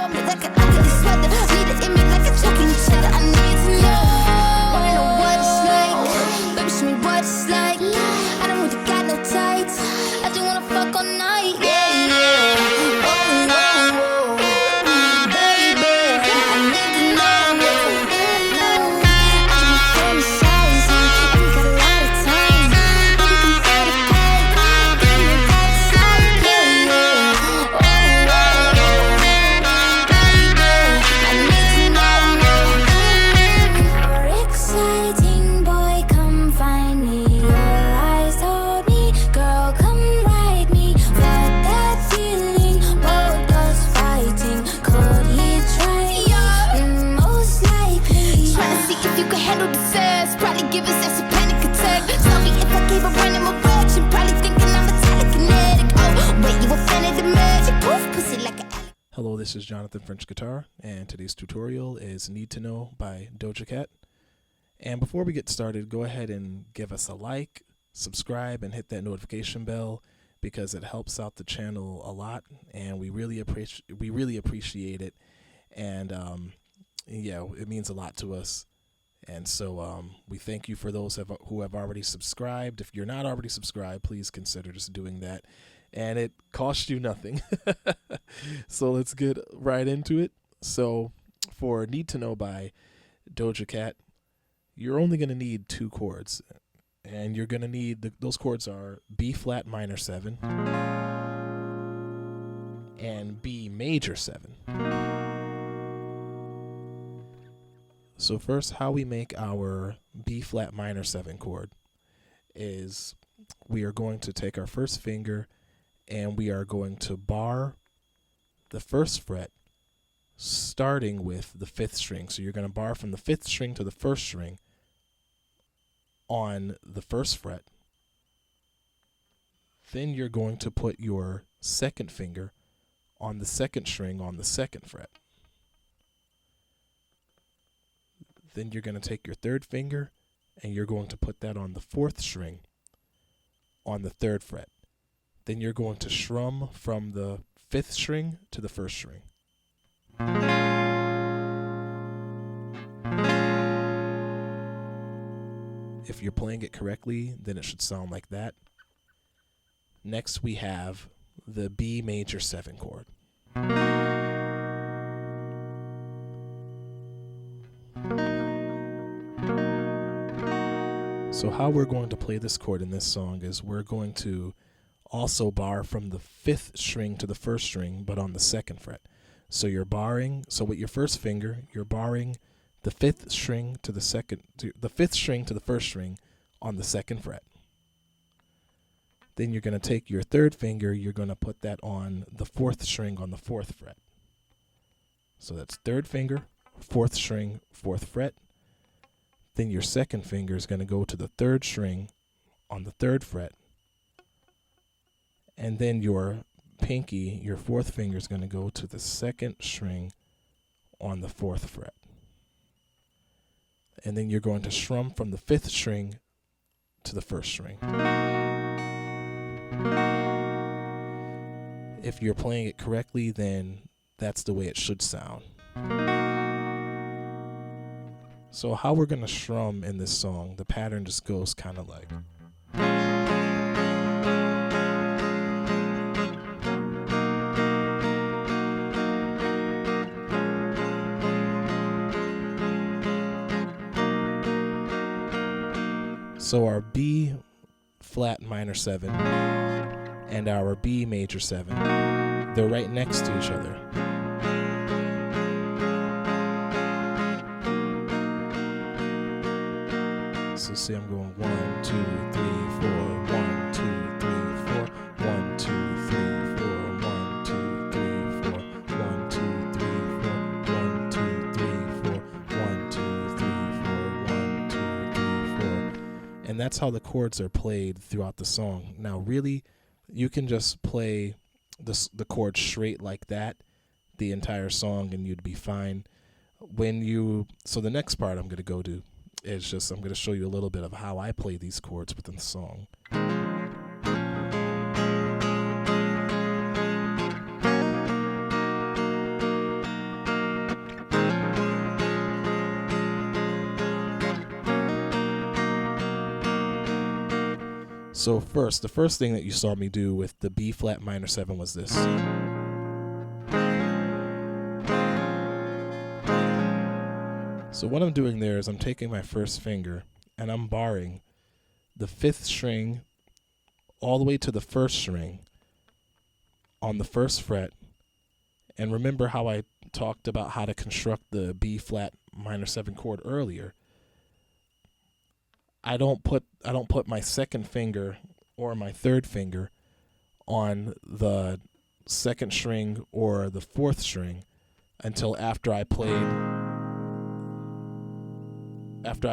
warm like an ugly sweater. Need it in me like a choking each other. I need to know. Wanna know what it's like? Baby, show me what it's like. I don't really got no tights. I just wanna fuck all night. Yeah, yeah. Oh, oh, oh. Baby, I need to know. I can fantasize. And we got a lot of time. We can fight it out. Give me what it's like. Yeah, yeah. Oh, oh, oh. Baby, I need to know. You're exciting, boy, come find me. Your eyes told me, girl, come ride me. Felt that feeling, both us fighting. Could he try? Most likely. Trying to see if you can handle the sass. Probably give his ass a panic attack. Sorry if I gave a random erection. Probably thinking I'm a telekinetic. Oh, wait, you a fan of the magic? Poof, pussy like a. Hello, this is Jonathan French Guitar, and today's tutorial is Need to Know by Doja Cat. And before we get started, go ahead and give us a like, subscribe, and hit that notification bell because it helps out the channel a lot, and we really appreciate it. And yeah, it means a lot to us. And so we thank you for those who have already subscribed. If you're not already subscribed, please consider just doing that. And it costs you nothing. So let's get right into it. So for Need to Know by Doja Cat, you're only going to need 2 chords. And you're going to need, those chords are B flat minor 7 and B major 7. So first, how we make our B flat minor 7 chord is we are going to take our first finger and we are going to bar the first fret starting with the 5th string. So you're going to bar from the 5th string to the 1st string on the 1st fret. Then you're going to put your 2nd finger on the 2nd string on the 2nd fret. Then you're going to take your 3rd finger and you're going to put that on the 4th string on the 3rd fret. Then you're going to strum from the 5th string to the 1st string. If you're playing it correctly, then it should sound like that. Next, we have the B major 7 chord. So how we're going to play this chord in this song is we're going to also bar from the 5th string to the 1st string, but on the 2nd fret. So you're barring, so with your first finger, you're barring the 5th string to the 5th string to the 1st string on the 2nd fret. Then you're going to take your 3rd finger, you're going to put that on the 4th string on the 4th fret. So that's 3rd finger, 4th string, 4th fret. Then your 2nd finger is going to go to the 3rd string on the 3rd fret. And then your pinky, your 4th finger, is going to go to the 2nd string on the 4th fret. And then you're going to strum from the 5th string to the 1st string. If you're playing it correctly, then that's the way it should sound. So how we're going to strum in this song, the pattern just goes kind of like. So our B flat minor 7 and our B major 7, they're right next to each other. So see, I'm going 1, 2, 3, 4, 1, 2, 3, 4, 1, 2, 3, 4, 1, 2, 3, 4, 1, 2, 3, 4, 1, 2, 3, 4, 1, 2, 3, 4, 1, 2, 3, 4. And that's how the chords are played throughout the song. Now, really, you can just play the chord straight like that the entire song and you'd be fine. So the next part I'm going to go to is just, I'm going to show you a little bit of how I play these chords within the song. So the first thing that you saw me do with the B flat minor 7 was this. So what I'm doing there is I'm taking my first finger and I'm barring the 5th string all the way to the 1st string on the 1st fret. And remember how I talked about how to construct the B flat minor 7 chord earlier. I don't put my 2nd finger or my 3rd finger on the 2nd string or the 4th string until after I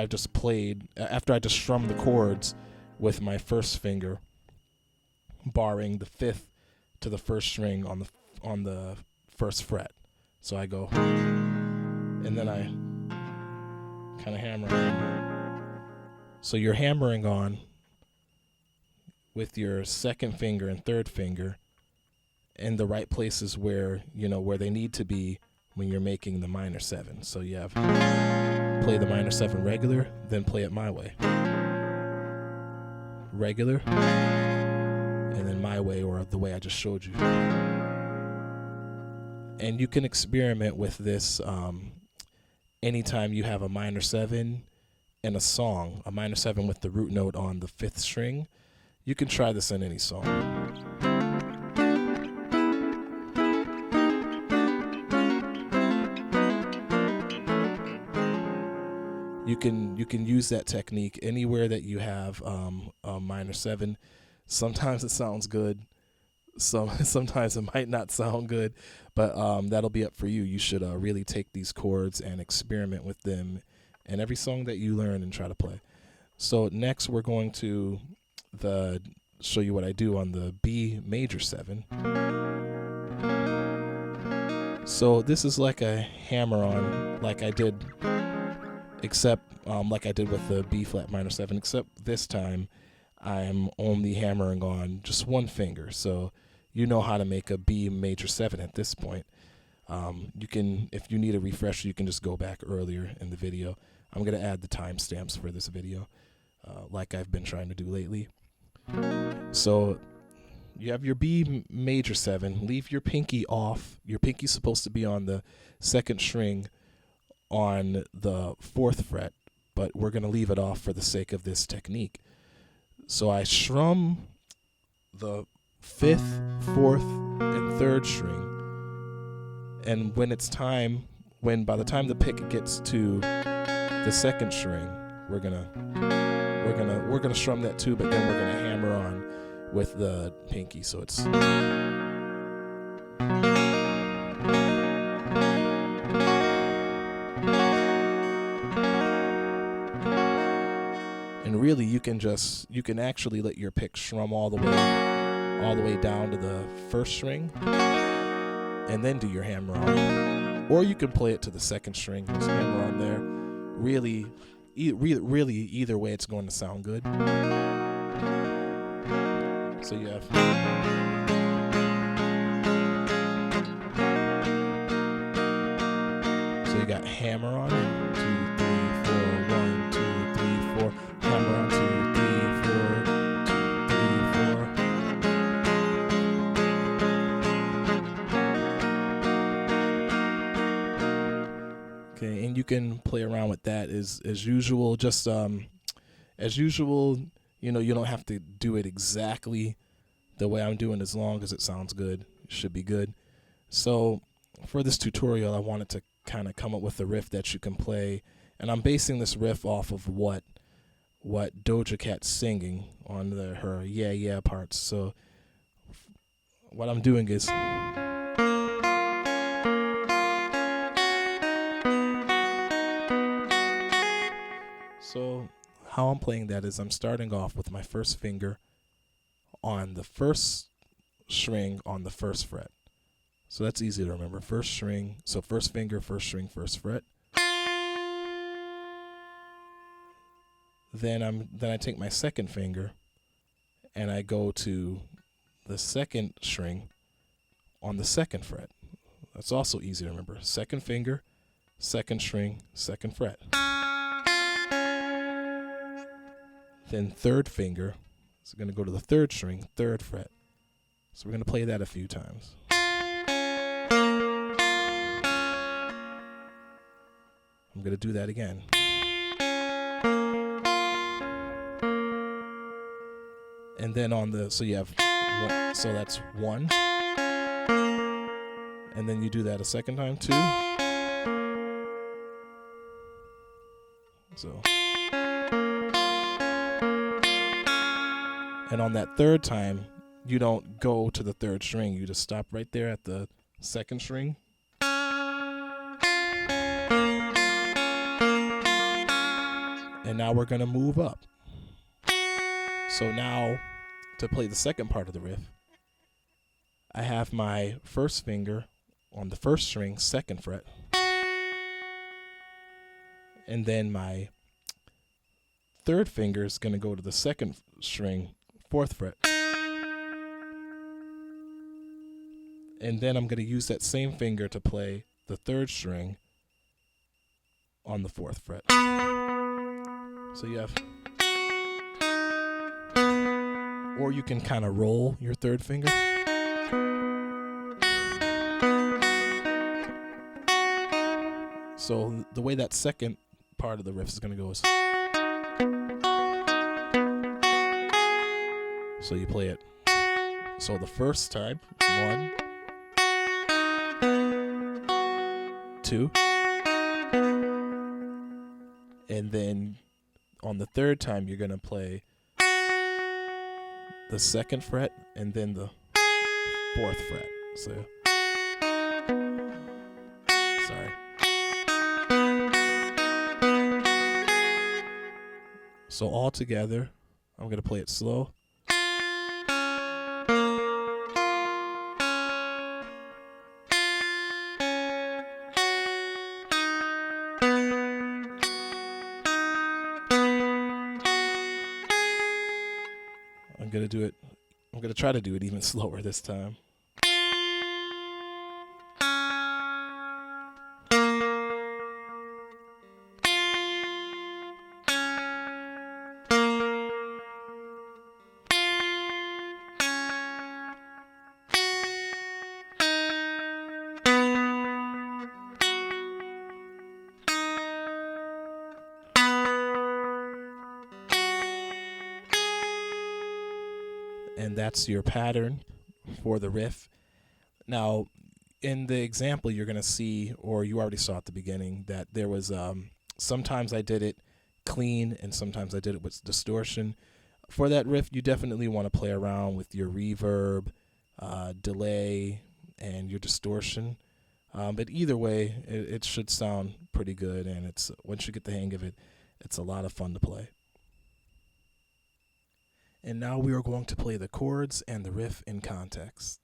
just strummed the chords with my 1st finger, barring the 5th to the 1st string on the 1st fret. So I go, and then I kind of hammer on. So you're hammering on with your 2nd finger and 3rd finger in the right places where they need to be when you're making the minor 7. So you have play the minor 7 regular, then play it my way. Regular, and then my way, or the way I just showed you. And you can experiment with this anytime you have a minor 7 in a song, a minor 7 with the root note on the 5th string. You can try this in any song. You can use that technique anywhere that you have a minor 7. Sometimes it sounds good. Sometimes it might not sound good, but that'll be up for you. You should really take these chords and experiment with them in every song that you learn and try to play. So next we're going to show you what I do on the B major 7. So this is like a hammer-on, like I did, except like I did with the B flat minor 7, except this time I'm only hammering on just one finger. So you know how to make a B major 7 at this point. You can, if you need a refresher, you can just go back earlier in the video. I'm going to add the timestamps for this video, like I've been trying to do lately. So you have your B major 7. Leave your pinky off. Your pinky's supposed to be on the 2nd string on the 4th fret, but we're going to leave it off for the sake of this technique. So I strum the 5th, 4th, and 3rd string, and when by the time the pick gets to the 2nd string, we're gonna strum that too, but then we're gonna hammer on with the pinky. So it's and really you can actually let your pick strum all the way down to the 1st string and then do your hammer on, or you can play it to the 2nd string, just hammer on there. Really either way it's going to sound good. So you have you got hammer on 2, 3, 4, 1, 2, 3, 4, hammer on 2, 3, 4. Okay, and you can play around with that as usual. Just as usual, you don't have to do it exactly the way I'm doing. As long as it sounds good, it should be good. So for this tutorial, I wanted to kind of come up with a riff that you can play, and I'm basing this riff off of what Doja Cat's singing on her yeah yeah parts. So what I'm doing is, so how I'm playing that is I'm starting off with my 1st finger on the 1st string on the 1st fret. So that's easy to remember. 1st string, so 1st finger, 1st string, 1st fret. Then I take my 2nd finger and I go to the 2nd string on the 2nd fret. That's also easy to remember. 2nd finger, 2nd string, 2nd fret. Then 3rd finger, So we're going to go to the 3rd string, 3rd fret. So we're going to play that a few times. I'm going to do that again. And then on the, so you have one, so that's 1. And then you do that a second time, 2. So. And on that 3rd time, you don't go to the 3rd string. You just stop right there at the 2nd string. And now we're going to move up. So now, to play the second part of the riff, I have my 1st finger on the 1st string, 2nd fret. And then my 3rd finger is going to go to the 2nd string, 4th fret. And then I'm going to use that same finger to play the 3rd string on the 4th fret. So you have, or you can kind of roll your 3rd finger. So the way that second part of the riff is going to go is, so you play it. So the first time, 1, 2, and then on the 3rd time you're going to play the 2nd fret and then the 4th fret. So sorry. So all together, I'm going to play it slow. I'm going to try to do it even slower this time. And that's your pattern for the riff. Now, in the example, you're going to see, or you already saw at the beginning, that there was sometimes I did it clean and sometimes I did it with distortion. For that riff, you definitely want to play around with your reverb, delay, and your distortion. But either way, it should sound pretty good, and it's once you get the hang of it, it's a lot of fun to play. And now we are going to play the chords and the riff in context.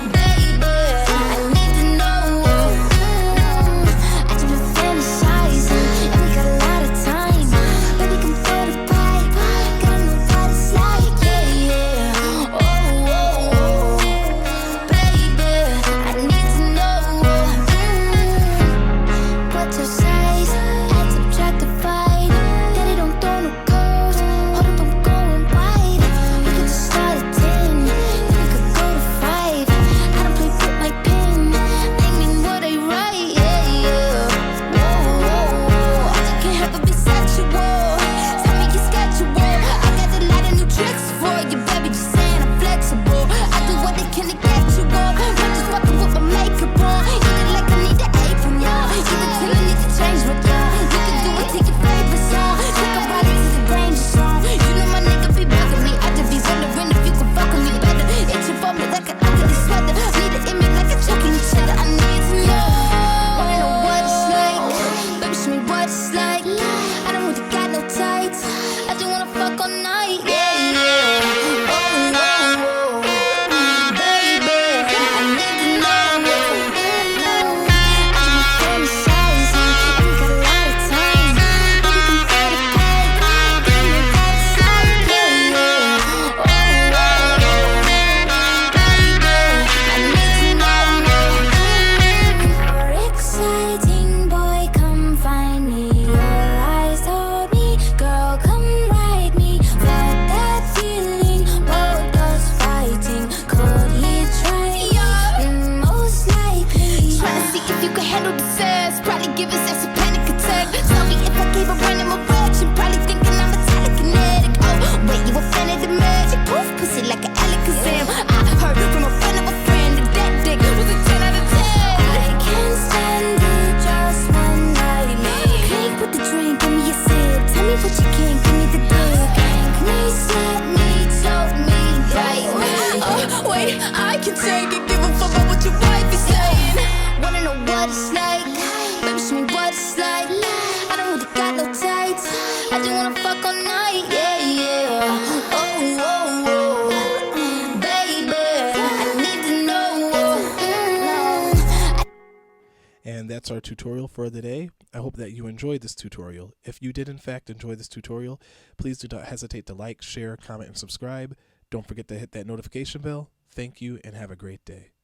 Baby, I need to know that's our tutorial for the day. I hope that you enjoyed this tutorial. If you did in fact enjoy this tutorial, please do not hesitate to like, share, comment, and subscribe. Don't forget to hit that notification bell. Thank you and have a great day.